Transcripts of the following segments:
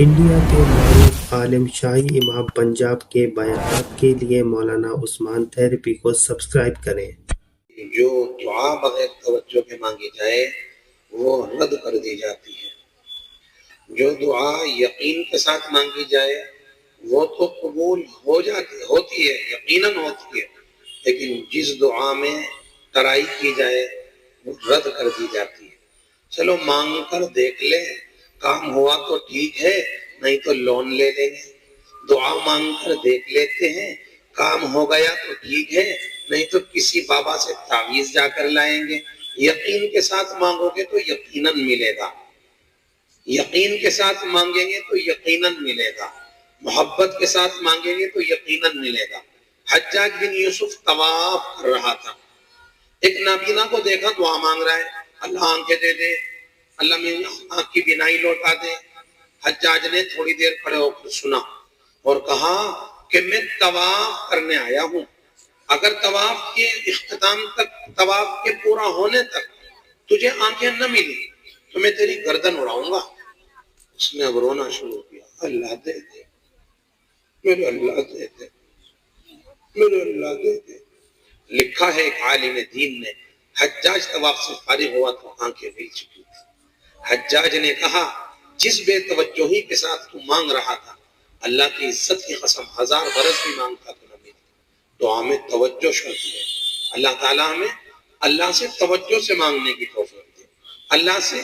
India کے معروف عالم شاہی امام پنجاب کے بیانات کے لیے مولانا عثمان تھیریپی کو سبسکرائب کریں۔ جو دعا بغیر توجہ کے مانگی جائے وہ رد کر دی جاتی ہے، جو دعا یقین کے ساتھ مانگی جائے وہ تو قبول ہوتی ہے، یقیناً ہوتی ہے، لیکن جس دعا میں ترائی کی جائے وہ رد کر دی جاتی ہے۔ چلو مانگ کر دیکھ لیں، کام ہوا تو ٹھیک ہے، نہیں تو لون لے لیں گے۔ دعا مانگ کر دیکھ لیتے ہیں، کام ہو گیا تو ٹھیک ہے، نہیں تو کسی بابا سے تعویذ جا کر لائیں گے۔ یقین کے ساتھ مانگو گے تو یقیناً ملے گا، یقین کے ساتھ مانگیں گے تو یقیناً ملے گا، محبت کے ساتھ مانگیں گے تو یقیناً ملے گا۔ حجاج بن یوسف طواف کر رہا تھا، ایک نابینا کو دیکھا دعا مانگ رہا ہے، اللہ آنکھیں دے دے، اللہ میں آنکھ کی بینائی لوٹا دے۔ حجاج نے تھوڑی دیر کھڑے ہو کر سنا اور کہا کہ میں طواف کرنے آیا ہوں، اگر طواف کے اختتام تک، طواف کے پورا ہونے تک تجھے آنکھیں نہ ملی تو میں تیری گردن اڑاؤں گا۔ اس نے اب رونا شروع کیا، اللہ دے دے، میرے اللہ دے دے، میرے اللہ دے دے۔ لکھا ہے ایک عالم دین نے، حجاج طواف سے فارغ ہوا تو آنکھیں مل چکی تھی۔ حجاج نے کہا جس بے توجہی کے ساتھ تو مانگ رہا تھا، اللہ کی عزت کی قسم 1000 برس بھی مانگتا تو نہ ملتی۔ دعا میں توجہ شرط ہے، اللہ تعالیٰ ہمیں اللہ سے توجہ سے مانگنے کی توفیق دے۔ اللہ سے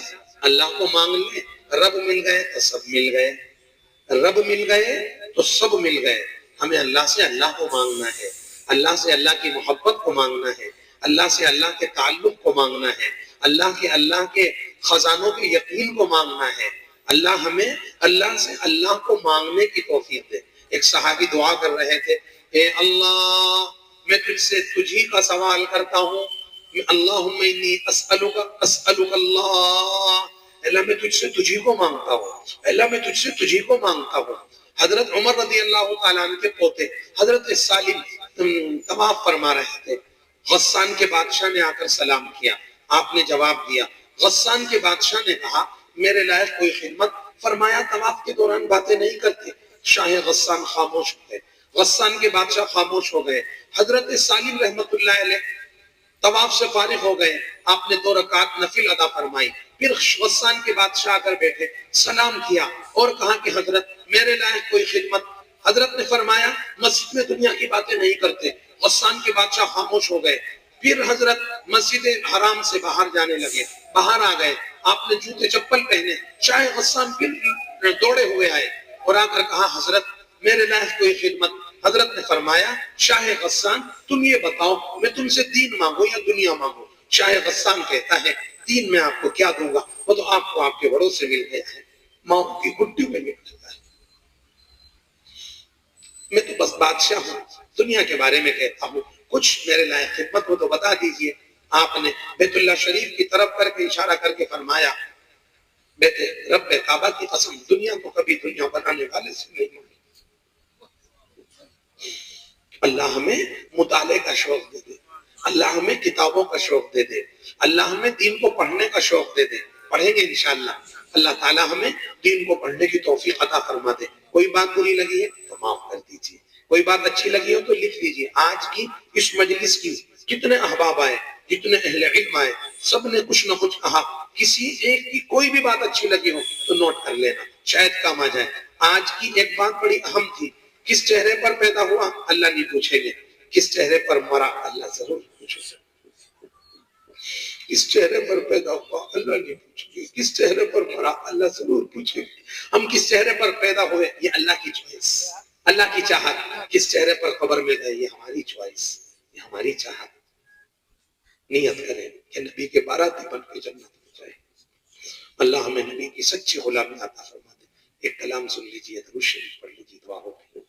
اللہ کو مانگ لیں، رب مل گئے تو سب مل گئے، رب مل گئے تو سب مل گئے۔ ہمیں اللہ سے اللہ کو مانگنا ہے، اللہ سے اللہ کی محبت کو مانگنا ہے، اللہ سے اللہ کے تعلق کو مانگنا ہے، اللہ کے خزانوں کے یقین کو مانگنا ہے۔ اللہ ہمیں اللہ سے اللہ کو مانگنے کی توفیق دے۔ ایک صحابی دعا کر رہے تھے، اے اللہ میں تجھ سے تجھی کا سوال کرتا ہوں، اللہم انی اسألک اللہ، اللہ میں تجھ سے تجھی کو مانگتا ہوں، اللہ میں تجھ سے تجھی کو مانگتا ہوں۔ حضرت عمر رضی اللہ تعالیٰ عنہ کے پوتے حضرت سالم طواف فرما رہے تھے، غسان کے بادشاہ نے آ کر سلام کیا، آپ نے جواب دیا۔ غسان کے بادشاہ نے کہا میرے لائق کوئی خدمت؟ فرمایا طواف کے دوران باتیں نہیں کرتے۔ شاہ غسان خاموش ہو گئے، غسان کے بادشاہ خاموش ہو گئے۔ حضرت سالم رحمت اللہ علیہ طواف سے فارغ ہو گئے، آپ نے 2 رکعت نفل ادا فرمائی، پھر غسان کے بادشاہ آ کر بیٹھے، سلام کیا اور کہا کہ حضرت میرے لائق کوئی خدمت؟ حضرت نے فرمایا مسجد میں دنیا کی باتیں نہیں کرتے۔ غسان کے بادشاہ خاموش ہو گئے، پھر حضرت مسجد حرام سے باہر جانے لگے، باہر آ گئے، آپ نے جوتے چپل پہنے، شاہ غسان پھر دوڑے ہوئے آئے اور آ کر کہا حضرت میرے لائق کوئی خدمت؟ حضرت نے فرمایا شاہ غسان تم یہ بتاؤ میں تم سے دین مانگو یا دنیا مانگو؟ شاہ غسان کہتا ہے دین میں آپ کو کیا دوں گا، وہ تو آپ کو آپ کے بڑوں سے مل گیا ہے، ماں کی گھٹی میں مل گیا ہے، میں تو بس بادشاہ ہوں، دنیا کے بارے میں کہتا ہوں، کچھ میرے لائق خدمت ہو تو بتا دیجئے۔ آپ نے بیت اللہ شریف کی طرف کر کے اشارہ کر کے فرمایا رب کعبہ کی قسم دنیا کو کبھی دنیا بنانے والے سے نہیں مانگی۔ اللہ ہمیں مطالعے کا شوق دے دے، اللہ ہمیں کتابوں کا شوق دے دے، اللہ ہمیں دین کو پڑھنے کا شوق دے دے، پڑھیں گے انشاءاللہ۔ اللہ تعالیٰ ہمیں دین کو پڑھنے کی توفیق عطا فرما دے۔ کوئی بات بری لگی ہے تو معاف کر دیجئے، کوئی بات اچھی لگی ہو تو لکھ دیجئے۔ آج کی اس مجلس کی کتنے احباب آئے، کتنے اہل علم آئے، سب نے کچھ نہ کچھ کہا، کسی ایک کی کوئی بھی بات اچھی لگی ہو تو نوٹ کر لینا، شاید کام آ جائے۔ آج کی ایک بات بڑی اہم تھی، کس چہرے پر پیدا ہوا اللہ نہیں پوچھیں گے، کس چہرے پر مرا اللہ ضرور پوچھیں گے، کس چہرے پر پیدا ہوا اللہ نہیں پوچھیں گے، کس چہرے پر مرا اللہ ضرور پوچھیں گے۔ ہم کس چہرے پر پیدا ہوئے یہ اللہ کی چوائس، اللہ کی چاہت، کس چہرے پر قبر میں گئے یہ ہماری چوائس، یہ ہماری چاہت۔ نیت کریں کہ نبی کے باراتی بن کے جنت میں جائے۔ اللہ ہمیں نبی کی سچی غلامی عطا فرما دے۔ ایک کلام سن لیجیے، درود شریف پڑھ لیجیے، دعا ہو گئی۔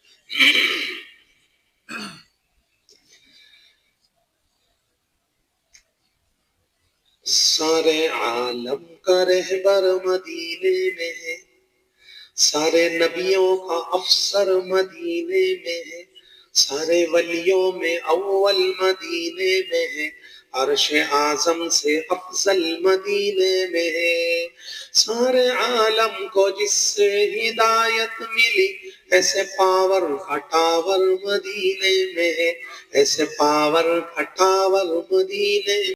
سارے عالم کا رہبر مدینے میں ہے، سارے نبیوں کا افسر مدینے میں ہے، سارے ولیوں میں اول مدینے میں ہے، عرش اعظم سے افضل مدینے میں ہے، سارے عالم کو جس سے ہدایت ملی، ایسے پاور کا ٹاور مدینے میں ہے، ایسے پاور کا ٹاور مدینے